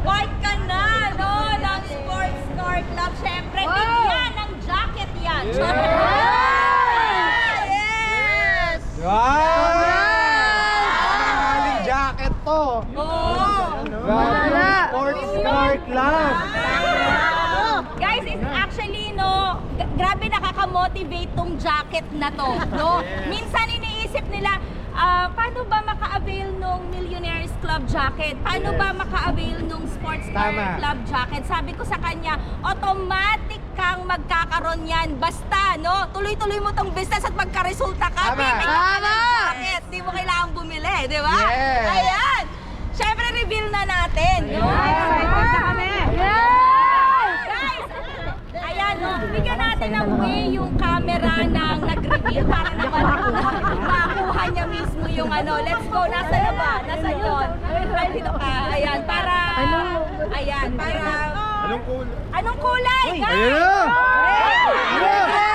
Part ka na, no? Ng Sports Car Club. Siyempre, bigyan ng jacket yan. Yes! Wow! Mahaling jacket to. Oo! Sports Car Club. Guys, it's actually, no, grabe nakaka-motivate tong jacket na to, no? Minsan iniisip nila, paano ba maka-avail nung Millionaires Club jacket? Paano ba maka-avail nung Sports Car Club jacket? Sabi ko sa kanya, automatic kang magkakaroon yan. Basta, no? Tuloy-tuloy mo tong business at magka-resulta ka. Bibigyan ka ng jacket. Di mo kailangang bumili, di ba? Yes. Ayan! Siyempre, reveal na natin. No? Excited na kami. Guys, ayan, no? Bigyan natin ng way yung camera ng nag-reveal para naman makuha niya mismo yung ano. Let's go. Nasa na ba? Nasa yun. Ay, dito ka. Ayan, para... Ayan, para... Anong kulay? Anong kulay, guys? Ayan na! Ayan!